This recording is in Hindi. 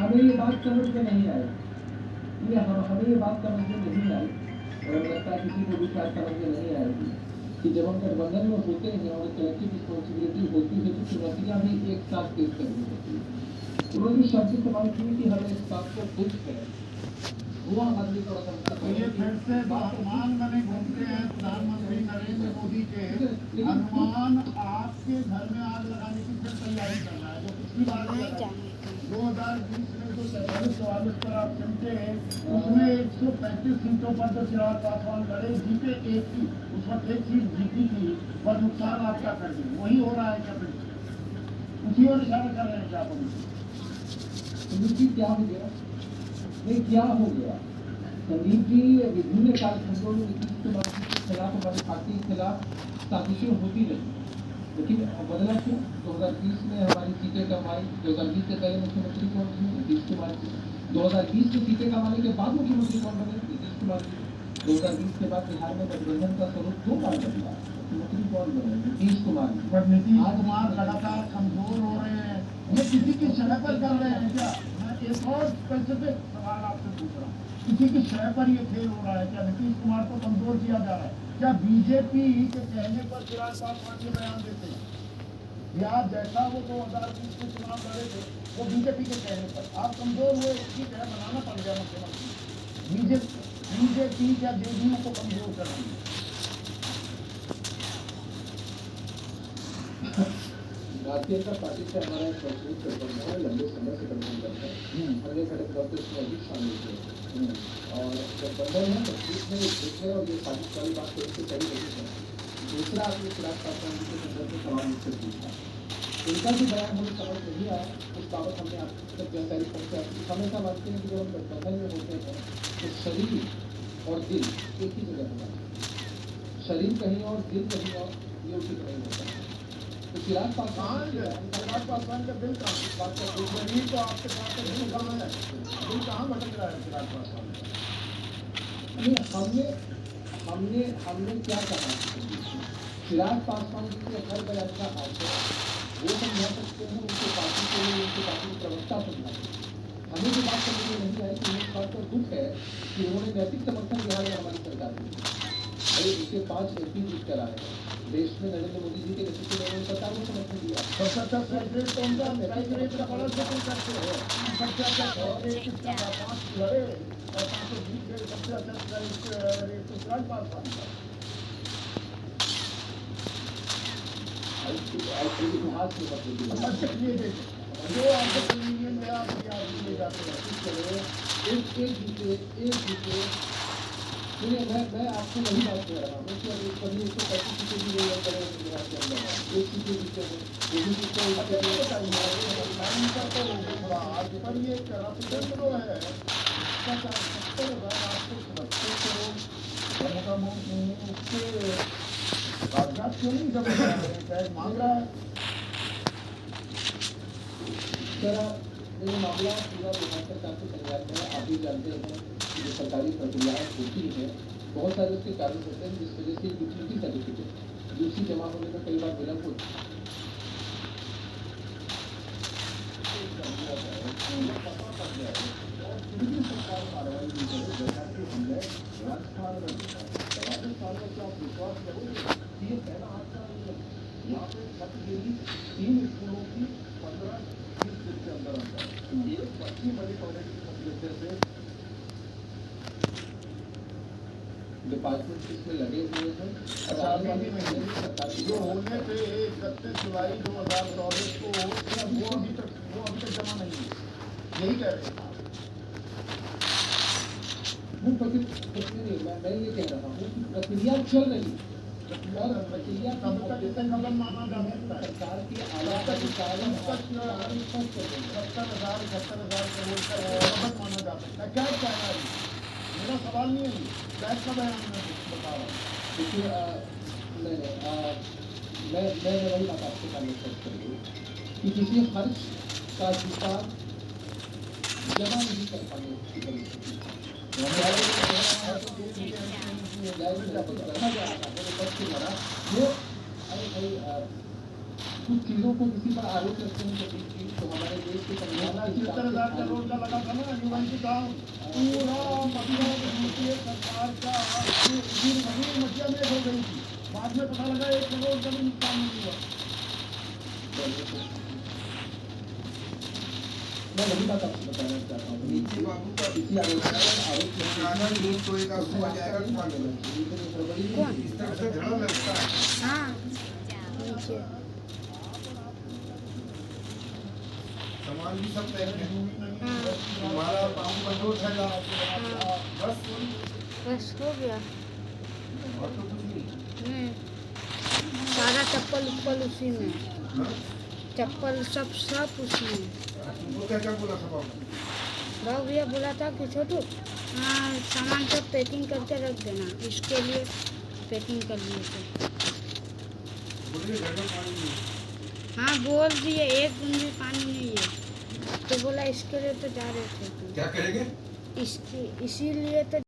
हमें ये बात समझ में नहीं आई, हमें ये बात समझ में नहीं आई, और लगता है किसी को भी शायद समझ में नहीं आएगी कि जब हम गठबंधन में होते हैं और कलेक्टिव रिस्पॉन्सिबिलिटी होती है तो चुनौतियाँ भी एक साथ फेस करनी होती है। उन्होंने शब्द इस्तेमाल किए कि हमें इस बात को दुख है, वो हमारे लिए थोड़ा सा ये फिर से हनुमान बने घूमते हैं प्रधानमंत्री नरेंद्र मोदी के। हनुमान आपके घर में आग लगाने की फिर तैयारी कर रहा है, जो पिछली बार 2020 में जो 43-44 पर आप चलते हैं उसमें 135 सीटों पर जो चिराग पासवान लड़े, जीते एक ही, उस वक्त एक सीट जीती थी पर नुकसान आपका कर दी। वही हो रहा है क्या? फिर उसी और इशारा कर रहे हैं क्या? संदीप क्या हो गया? नहीं, क्या हो गया? संदीप जी विभिन्न कालखंडों में नीतीश कुमार जी के खिलाफ, हमारी पार्टी के खिलाफ साजिशें होती रही, लेकिन बदला क्यों? 2020 में हमारी सीटें कम आई। 2020 से पहले मुख्यमंत्री कौन थे? नीतीश कुमार जी। 2020 में सीटें कम आने के बाद मुख्यमंत्री कौन बने? नीतीश कुमार जी। 2020 के बाद बिहार में गठबंधन का स्वरूप 2 बार बदला, मुख्यमंत्री कौन बने? नीतीश कुमार जी। पर नीतीश कुमार लगातार कमजोर हो रहे हैं, ये किसी की शरह पर कर रहे हैं क्या? मैं एक और स्पेसिफिक सवाल आपसे पूछ रहा हूँ, किसी की शरह पर ये खेल हो रहा है क्या? नीतीश कुमार को कमजोर किया जा रहा है क्या? बीजेपी के कहने पर चिराग पासवान ये बयान देते हैं, या जैसा वो 2020 में चुनाव लड़े थे वो बीजेपी के कहने पर आप कमजोर हुए, ठीक है, बनाना पड़ गया मुख्यमंत्री। बीजेपी या जेडीयू को कमजोर कर रही है। भारतीय जनता पार्टी से हमारा एक मजबूत गठबंधन है, लंबे समय से गठबंधन है, अन्य घटक दल इसमें अधिक शामिल थे, और गठबंधन है मजबूत में दूसरे, और ये साजिश वाली बात थोड़ी सी सही नहीं है। दूसरा आपने चिराग पासवान जी के संदर्भ में सवाल मुझसे पूछा, उनका जो बयान हमें समझ नहीं आया, उस बाबत हमने आप तक जानकारी पहुँचा। हम ऐसा मानते हैं कि जब हम गठबंधन में होते हैं तो शरीर और दिल एक ही जगह होना चाहिए, शरीर कहीं और दिल कहीं और, ये उचित नहीं होता है। तो चिराग पासवान का दिल कहाँ? बात करते शरीर तो आपके पास है, दिल कहाँ है? दिल कहाँ भटक रहा है चिराग पासवान का? नहीं, हमने क्या कहा? चिराग पासवान जी के हर बयान का आंसर वो समझा सकते हैं, उनके पार्टी के लिए, उनके पार्टी की प्रवक्ता समझा सकते हैं। हमें जो बात समझ में नहीं आई कि इस बात का दुख है कि उन्होंने नैतिक समर्थन बिहार में हमारी सरकार को दिया। अरे उनके 5 MP जीत कर आए हैं, देश में नरेंद्र मोदी जी के नेतृत्व में उन्होंने सरकार को समर्थन दिया। इतिहास में जो आपको में आप ले जाते हैं, एक जीते। मैं आपको वही बात कह रहा हूँ कि अभी कभी 135 सीटें भी नहीं करें गुजरात के अंदर, एक सीटें जीते हैं, यही सीटें पर ये करप्शन जो है इसका 70,000 आपको सुरक्षित करो, उसके कागजात क्यों नहीं जमा शायद मांग रहा है? सर ये मामला पूरा बिहार सरकार के संज्ञान में है। आप भी जानते हैं कि जो सरकारी प्रक्रियाएं होती हैं, बहुत सारे उसके कारण होते हैं, जिस वजह से यूटिलिटी सर्टिफिकेट दूसरी जमा होने में कई बार विलम्ब होता है। सरकार कार्रवाई नहीं करे, जैसा कि हमने राजस्थान में देखा, राजस्थान में क्या विश्वास करेंगे कि ये पहला हादसा नहीं है। यहाँ पे छत गिरी 3 स्कूलों की 15-20 दिन के अंदर एक 25 बड़ी कॉलेज की छत गिरने से डिपार्टमेंट इसमें लगे हुए हैं। जो होने पे 31 जुलाई 2024 को वो अभी तक जमा नहीं है, यही कह रहे हैं। मैं ये कह रहा हूँ कि प्रक्रिया चल रही है, और प्रक्रिया तब तक इसे कलम माना जा सकता है। सरकार के आला अधिकारी 70,000 करोड़ का बजट माना जा सकता है। क्या कहना है? मेरा सवाल नहीं है, कैश का बयान मैं बता रहा हूँ। देखिए मैं वही बात आपके सामने पेश करूँ कि किसी खर्च का हिसाब जमा नहीं कर पाने की परिस्थिति कुछ चीजों को किसी पर आरोप रखते हैं कि तो हमारे देश के संविधान हमारा के 70,000 करोड़ का लगा था ना यूएनसी का पूरा मतलब यूपीए सरकार का वही मध्य में हो गई थी। बाद में पता लगा 1 करोड़ का भी नुकसान नहीं हुआ। मैं वही बात आपसे बताना चाहता हूँ नीचे बाबू का किसी आरोप आरोप आधा न्यूज सोएगा उसको आ जाएगा तुम्हारा कौन? इस तरह से झगड़ा लगता है। हाँ नीचे सामान भी सब तय है हाँ तुम्हारा बाबू का दोस्त है बस बस हो गया। और तो कुछ नहीं। सारा चप्पल उप्पल उसी में, हाँ? चप्पल सब उसमें। तुमको क्या क्या बोला था बाबू? बाबू भैया बोला था कि छोटू हाँ सामान सब पैकिंग करके रख देना, इसके लिए पैकिंग कर लिए थे। बोलिए घर में पानी नहीं। हाँ बोल दिए 1 बूंद भी पानी नहीं है, तो बोला इसके लिए तो जा रहे थे क्या करेंगे? इसीलिए तो